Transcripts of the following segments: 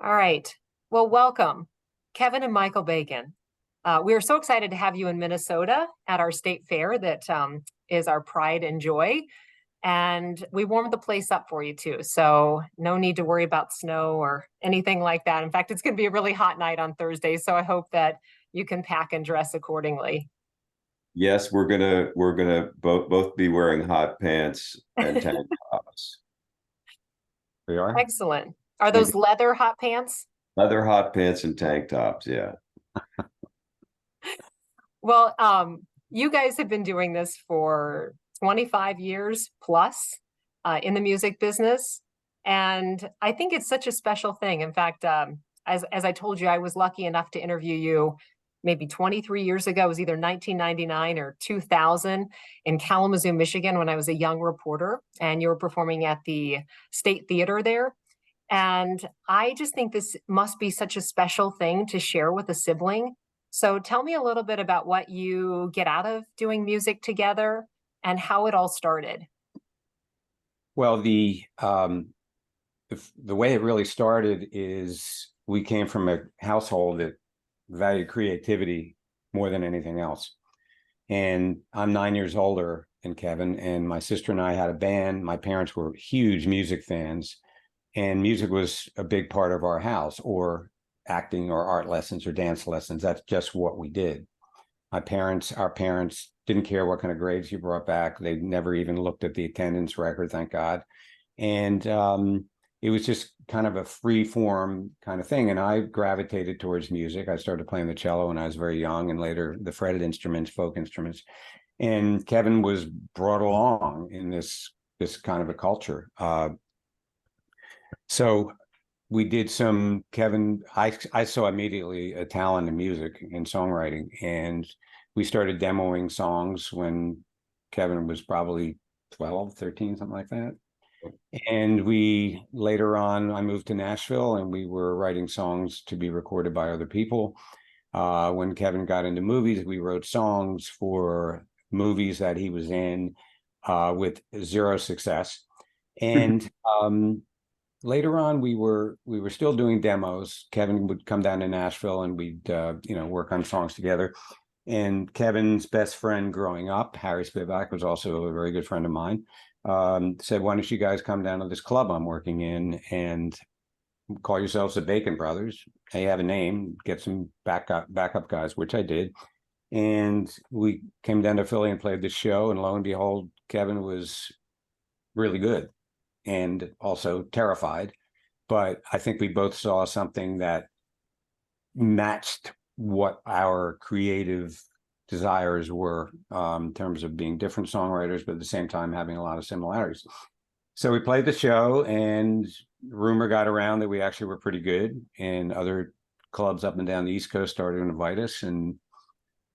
All right. Well, welcome, Kevin and Michael Bacon. We are so excited to have you in Minnesota at our state fair that is our pride and joy. And we warmed the place up for you too. So no need to worry about snow or anything like that. In fact, it's going to be a really hot night on Thursday. So I hope that you can pack and dress accordingly. Yes, we're gonna both be wearing hot pants and tank tops. We are Excellent. Are maybe those leather hot pants? leather hot pants and tank tops. Yeah. Well, you guys have been doing this for 25 years plus in the music business. And I think it's such a special thing. In fact, as I told you, I was lucky enough to interview you maybe 23 years ago. It was either 1999 or 2000 in Kalamazoo, Michigan, when I was a young reporter, and you were performing at the State Theater there. And I just think this must be such a special thing to share with a sibling. So tell me a little bit about what you get out of doing music together and how it all started. Well, the way it really started is we came from a household that valued creativity more than anything else. And I'm 9 years older than Kevin, and my sister and I had a band. My parents were huge music fans, and music was a big part of our house, or acting or art lessons or dance lessons. That's just what we did. Our parents didn't care what kind of grades you brought back. They never even looked at the attendance record, thank God. And it was just kind of a free form kind of thing. And I gravitated towards music. I started playing the cello when I was very young, and later the fretted instruments, folk instruments. And Kevin was brought along in this kind of a culture. So we did some I saw immediately a talent in music and songwriting, and we started demoing songs when Kevin was probably 12, 13, something like that. And we later on, I moved to Nashville, and we were writing songs to be recorded by other people. When Kevin got into movies, we wrote songs for movies that he was in with zero success. And later on, we were still doing demos. Kevin would come down to Nashville, and we'd work on songs together. And Kevin's best friend growing up, Harry Spivak, was also a very good friend of mine. Said, "Why don't you guys come down to this club I'm working in and call yourselves the Bacon Brothers? They have a name. Get some backup guys," which I did. And we came down to Philly and played the show. And lo and behold, Kevin was really good and also terrified. But I think we both saw something that matched what our creative desires were, in terms of being different songwriters, but at the same time having a lot of similarities. So we played the show, and rumor got around that we actually were pretty good, and other clubs up and down the East Coast started to invite us. And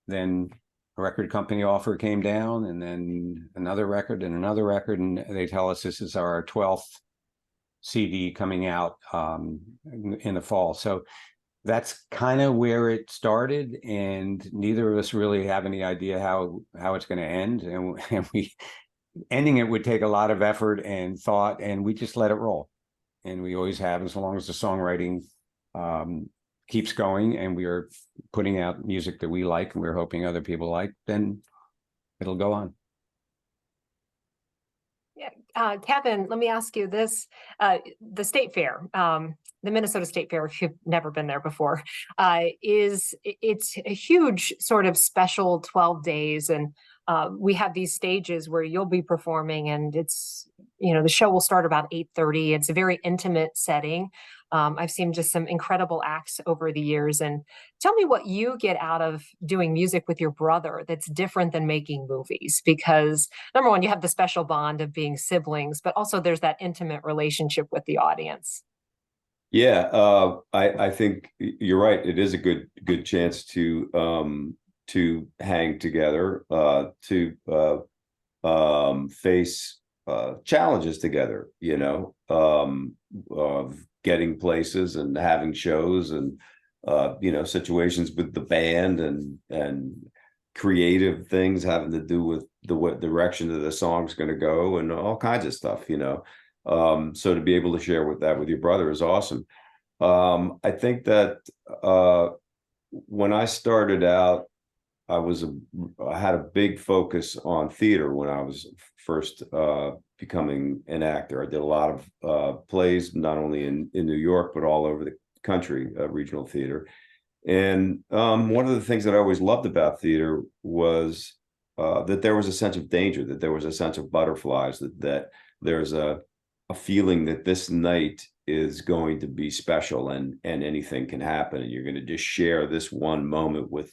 then a record company offer came down, and then another record, and they tell us this is our 12th CD coming out in the fall. So that's kind of where it started, and neither of us really have any idea how it's going to end. And we ending it would take a lot of effort and thought, and we just let it roll. And we always have, as long as the songwriting keeps going and we are putting out music that we like and we're hoping other people like, then it'll go on. Yeah, Kevin, let me ask you this. The State Fair, the Minnesota State Fair, if you've never been there before, it's a huge sort of special 12 days. And we have these stages where you'll be performing, and it's, the show will start about 8:30. It's a very intimate setting. I've seen just some incredible acts over the years. And tell me what you get out of doing music with your brother that's different than making movies. Because number one, you have the special bond of being siblings, but also there's that intimate relationship with the audience. Yeah, I think you're right. It is a good chance to hang together, to face challenges together, of getting places and having shows, and situations with the band, and creative things having to do with what direction that the song's going to go, and all kinds of stuff. So to be able to share with your brother is awesome. I think that when I started out, I had a big focus on theater when I was first becoming an actor. I did a lot of plays, not only in New York, but all over the country, regional theater. And one of the things that I always loved about theater was that there was a sense of danger, that there was a sense of butterflies, that there's a feeling that this night is going to be special, and anything can happen, and you're going to just share this one moment with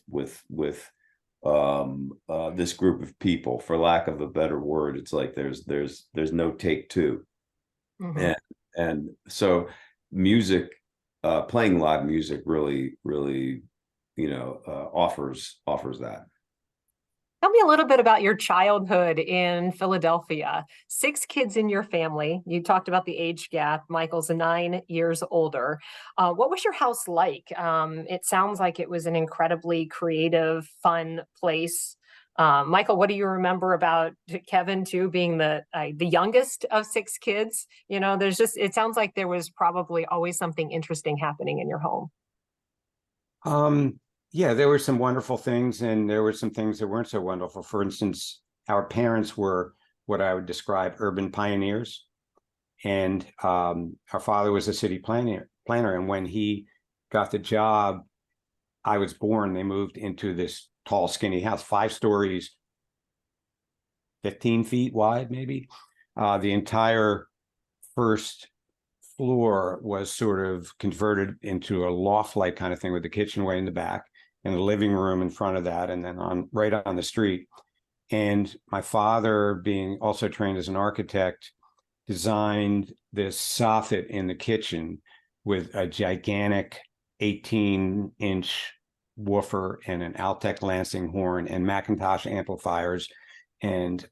this group of people. For lack of a better word, it's like there's no take two. Mhm. And so music, playing live music really offers that. Tell me a little bit about your childhood in Philadelphia. 6 kids in your family. You talked about the age gap. Michael's 9 years older. What was your house like? It sounds like it was an incredibly creative, fun place. Michael, what do you remember about Kevin too, being the youngest of 6 kids? It sounds like there was probably always something interesting happening in your home. Yeah, there were some wonderful things, and there were some things that weren't so wonderful. For instance, our parents were what I would describe urban pioneers, and our father was a city planner. And when he got the job, I was born. They moved into this tall, skinny house, 5 stories, 15 feet wide, maybe. The entire first floor was sort of converted into a loft-like kind of thing, with the kitchen way in the back and the living room in front of that, and then right on the street. And my father, being also trained as an architect, designed this soffit in the kitchen with a gigantic 18-inch woofer and an Altec Lansing horn and Macintosh amplifiers, and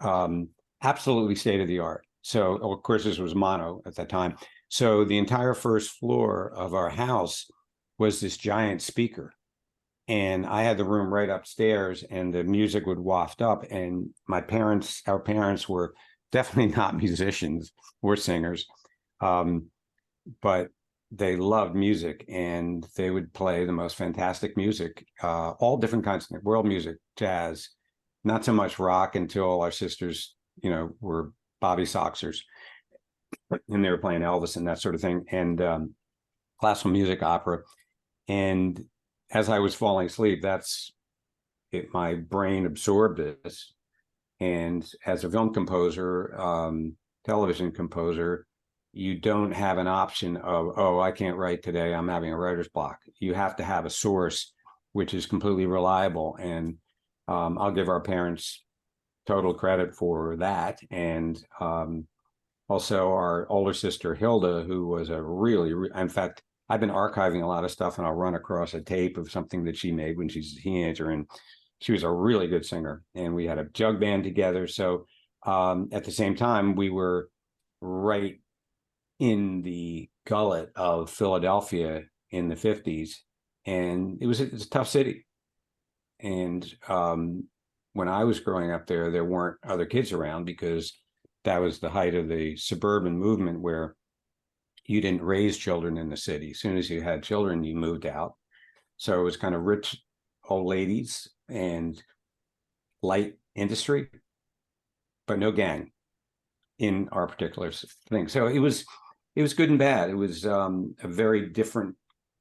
absolutely state of the art. So, of course, this was mono at that time. So the entire first floor of our house was this giant speaker. And I had the room right upstairs, and the music would waft up. And our parents were definitely not musicians or singers, but they loved music, and they would play the most fantastic music, all different kinds of world music, jazz, not so much rock until our sisters, were Bobby Soxers, and they were playing Elvis and that sort of thing, and classical music, opera. And as I was falling asleep, my brain absorbed this. And as a film composer, television composer, you don't have an option of, oh, I can't write today, I'm having a writer's block. You have to have a source which is completely reliable. And I'll give our parents total credit for that. And also our older sister, Hilda, who was in fact, I've been archiving a lot of stuff, and I'll run across a tape of something that she made when she's a teenager. And she was a really good singer, and we had a jug band together. So at the same time, we were right in the gullet of Philadelphia in the 50s. And it's a tough city. And when I was growing up there weren't other kids around, because that was the height of the suburban movement, where you didn't raise children in the city. As soon as you had children, you moved out. So it was kind of rich old ladies and light industry, but no gang in our particular thing. So it was good and bad. It was a very different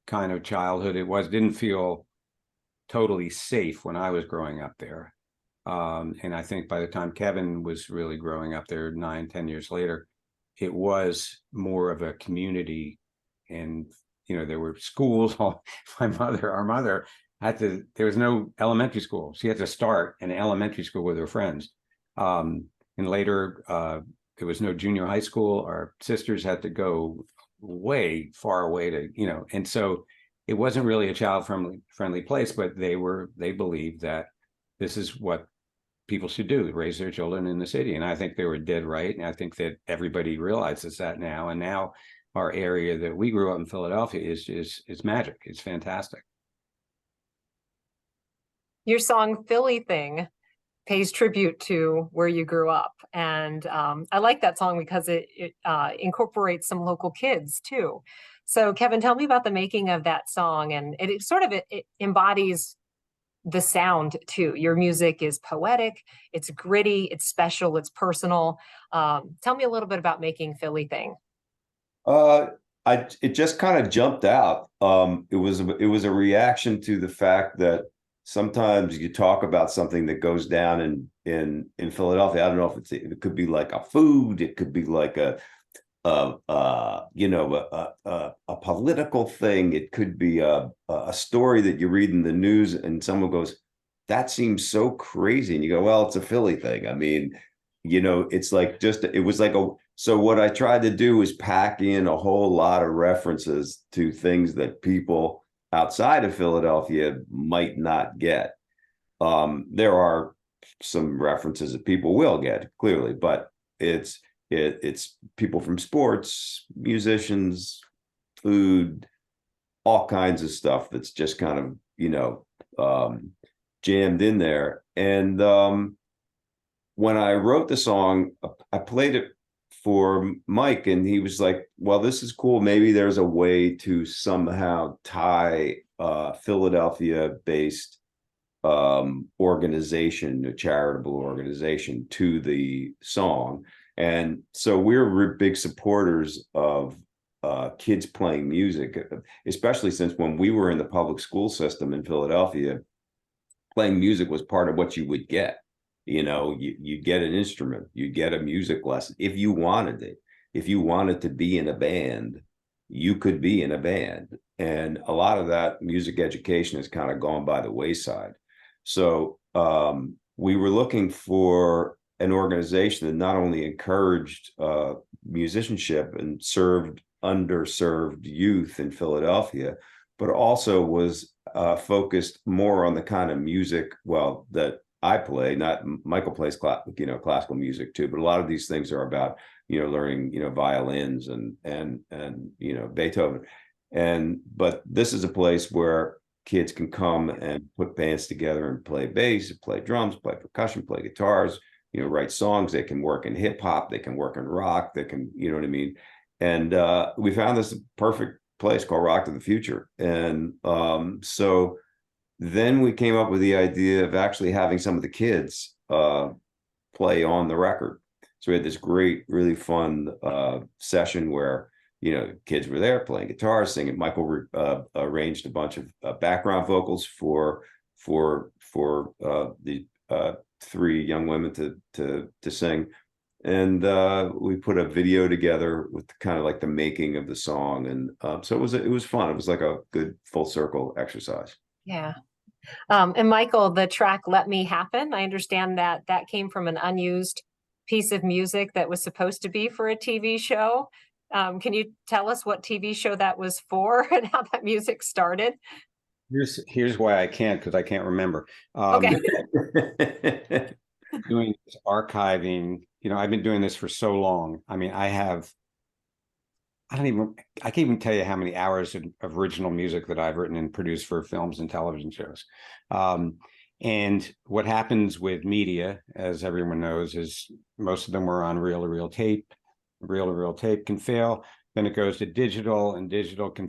kind of childhood. Didn't feel totally safe when I was growing up there. And I think by the time Kevin was really growing up there 9-10 years later, it was more of a community. And there were schools. Our mother there was no elementary school. She had to start an elementary school with her friends. And later, there was no junior high school. Our sisters had to go way far away to, and so it wasn't really a child friendly place, but they believed that this is what people should do, raise their children in the city. And I think they were dead right. And I think that everybody realizes that now. And now our area that we grew up in, Philadelphia, is magic. It's fantastic. Your song Philly Thing pays tribute to where you grew up. And I like that song because it incorporates some local kids too. So Kevin, tell me about the making of that song, and it sort of it embodies the sound too. Your music is poetic, it's gritty, it's special, it's personal. Tell me a little bit about making Philly Thing. Uh, it just kind of jumped out. It was a reaction to the fact that sometimes you talk about something that goes down in Philadelphia. I don't know if it could be like a food, it could be like a political thing. It could be a story that you read in the news, and someone goes, "That seems so crazy," and you go, "Well, it's a Philly thing." I mean, it's like it was like a. So what I tried to do is pack in a whole lot of references to things that people outside of Philadelphia might not get. There are some references that people will get clearly, but it's people from sports, musicians, food, all kinds of stuff that's just kind of jammed in there. And when I wrote the song, I played it for Mike, and he was like, "Well, this is cool. Maybe there's a way to somehow tie Philadelphia-based organization, a charitable organization, to the song." And so we're big supporters of kids playing music, especially since when we were in the public school system in Philadelphia, playing music was part of what you would get. You'd get an instrument, you'd get a music lesson if you wanted it. If you wanted to be in a band, you could be in a band. And a lot of that music education has kind of gone by the wayside. So we were looking for an organization that not only encouraged musicianship and served underserved youth in Philadelphia, but also was focused more on the kind of music, well, that I play. Not Michael plays classical music too, but a lot of these things are about learning violins and Beethoven, but this is a place where kids can come and put bands together and play bass, play drums, play percussion, play guitars, write songs. They can work in hip hop, they can work in rock, they can, you know what I mean? And we found this perfect place called Rock to the Future. And so then we came up with the idea of actually having some of the kids play on the record. So we had this great, really fun session where kids were there playing guitar, singing. Michael arranged a bunch of background vocals for the three young women to sing, and we put a video together with kind of like the making of the song, and so it was fun. It was like a good full circle exercise. Yeah. And Michael, the track "Let Me Happen," I understand that came from an unused piece of music that was supposed to be for a TV show. Can you tell us what TV show that was for and how that music started? Here's why I can't, because I can't remember. Okay. Doing this archiving, I've been doing this for so long. I mean, I can't even tell you how many hours of original music that I've written and produced for films and television shows. And what happens with media, as everyone knows, is most of them were on reel-to-reel tape. Reel-to-reel tape can fail. Then it goes to digital, and digital can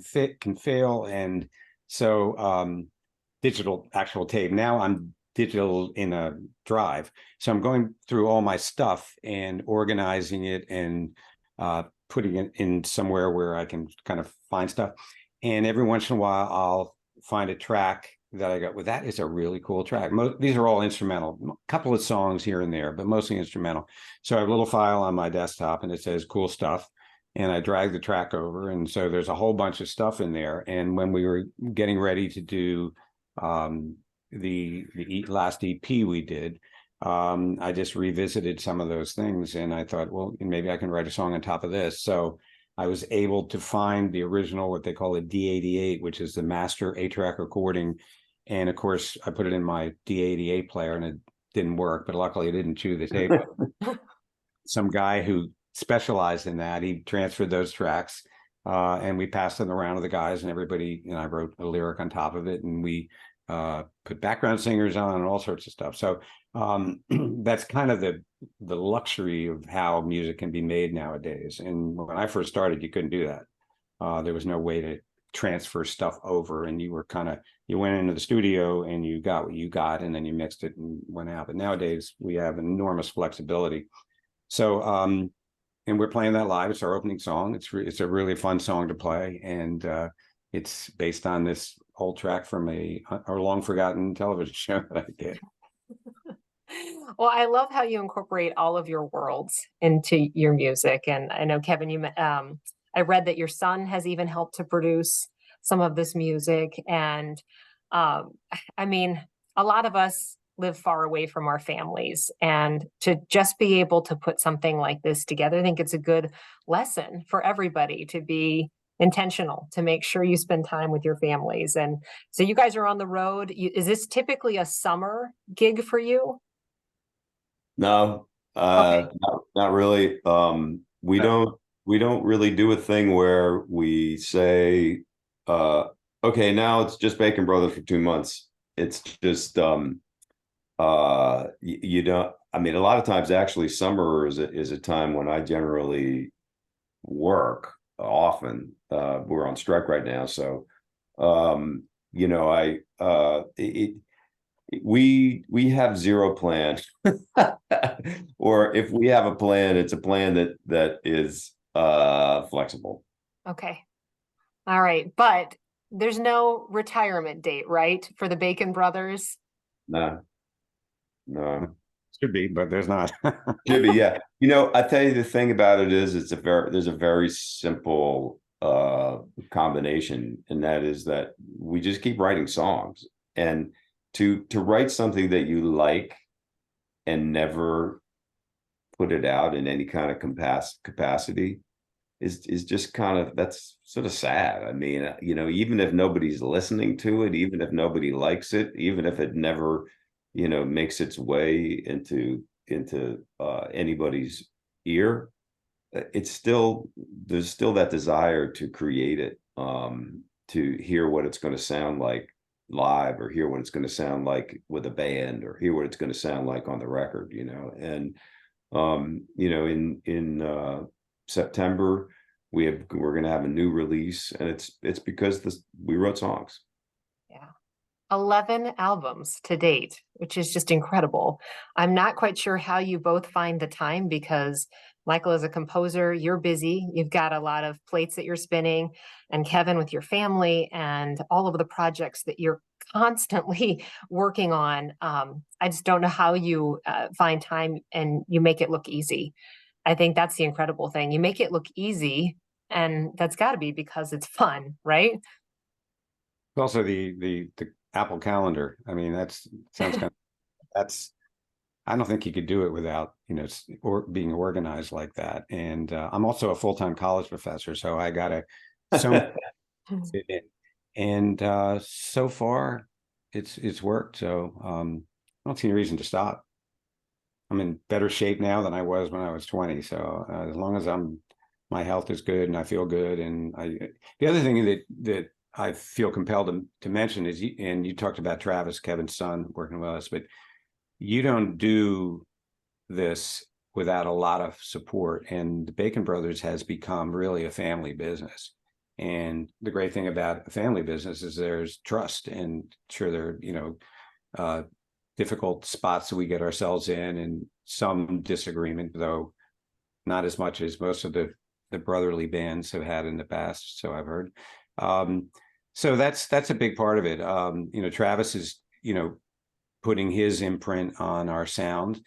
fail. And so digital actual tape. Now I'm digital in a drive. So I'm going through all my stuff and organizing it and putting it in somewhere where I can kind of find stuff. And every once in a while, I'll find a track that I go, well, that is a really cool track. These are all instrumental, a couple of songs here and there, but mostly instrumental. So I have a little file on my desktop and it says cool stuff. And I drag the track over. And so there's a whole bunch of stuff in there. And when we were getting ready to do the last EP we did, I just revisited some of those things. And I thought, well, maybe I can write a song on top of this. So I was able to find the original, what they call a D88, which is the master 8-track recording. And of course, I put it in my D88 player and it didn't work, but luckily it didn't chew the tape. Some guy who specialized in that, he transferred those tracks and we passed them around to the guys, and everybody, I wrote a lyric on top of it, and we put background singers on and all sorts of stuff. So that's kind of the luxury of how music can be made nowadays. And when I first started, you couldn't do that. There was no way to transfer stuff over, and you went into the studio and you got what you got, and then you mixed it and went out. But nowadays we have enormous flexibility. So, and we're playing that live. It's our opening song. It's a really fun song to play, and it's based on this old track from a long forgotten television show that I did. Well, I love how you incorporate all of your worlds into your music. And I know, Kevin, I read that your son has even helped to produce some of this music. And I mean, a lot of us live far away from our families, and to just be able to put something like this together, I think it's a good lesson for everybody to be intentional, to make sure you spend time with your families. And so you guys are on the road. Is this typically a summer gig for you? No, Okay. not really. We don't really do a thing where we say, okay, now it's just Bacon Brothers for 2 months. It's just you don't. I mean, a lot of times actually summer is a time when I generally work often. We're on strike right now, so we have zero plan. Or if we have a plan, it's a plan that is flexible. Okay. All right. But there's no retirement date, right? For the Bacon Brothers? No. Should be, but there's not. Should be, yeah. I tell you, the thing about it is there's a very simple combination, and that is that we just keep writing songs. And to write something that you like and never put it out in any kind of capacity is just kind of, that's sort of sad. I mean, even if nobody's listening to it, even if nobody likes it, even if it never, makes its way into anybody's ear, there's still that desire to create it, to hear what it's going to sound like live, or hear what it's going to sound like with a band, or hear what it's going to sound like on the record, and in September we're going to have a new release, and it's because we wrote songs. Yeah. 11 albums to date, which is just incredible. I'm not quite sure how you both find the time, because Michael is a composer, you're busy, you've got a lot of plates that you're spinning, and Kevin with your family and all of the projects that you're constantly working on. I just don't know how you find time and you make it look easy. I think that's the incredible thing. You make it look easy, and that's got to be because it's fun, right? Also the Apple Calendar. I mean, sounds kind of, I don't think you could do it without, or being organized like that. And I'm also a full-time college professor, so I got to fit in. And so far it's worked. So I don't see any reason to stop. I'm in better shape now than I was when I was 20. So as long as my health is good and I feel good. And the other thing that I feel compelled to mention is, and you talked about Travis, Kevin's son, working with us, but you don't do this without a lot of support. And the Bacon Brothers has become really a family business. And the great thing about a family business is there's trust, and sure, there are, difficult spots that we get ourselves in, and some disagreement, though not as much as most of the brotherly bands have had in the past. So I've heard. So that's a big part of it. Travis is, putting his imprint on our sound.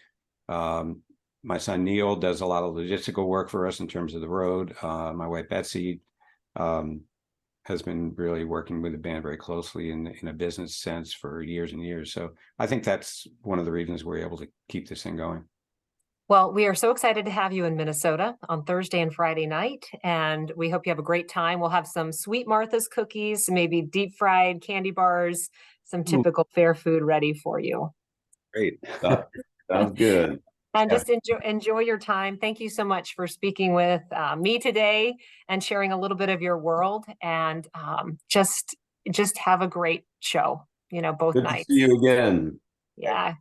My son Neil does a lot of logistical work for us in terms of the road. My wife Betsy has been really working with the band very closely in a business sense for years and years. So I think that's one of the reasons we're able to keep this thing going. Well, we are so excited to have you in Minnesota on Thursday and Friday night, and we hope you have a great time. We'll have some Sweet Martha's cookies, maybe deep fried candy bars, some typical fair food ready for you. Great. Sounds good. And just enjoy your time. Thank you so much for speaking with me today and sharing a little bit of your world. And just have a great show, both Good nights. to see you again. Yeah.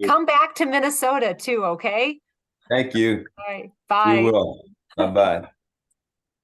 Come back to Minnesota too, okay? Thank you. All right. Bye. You will. Bye-bye.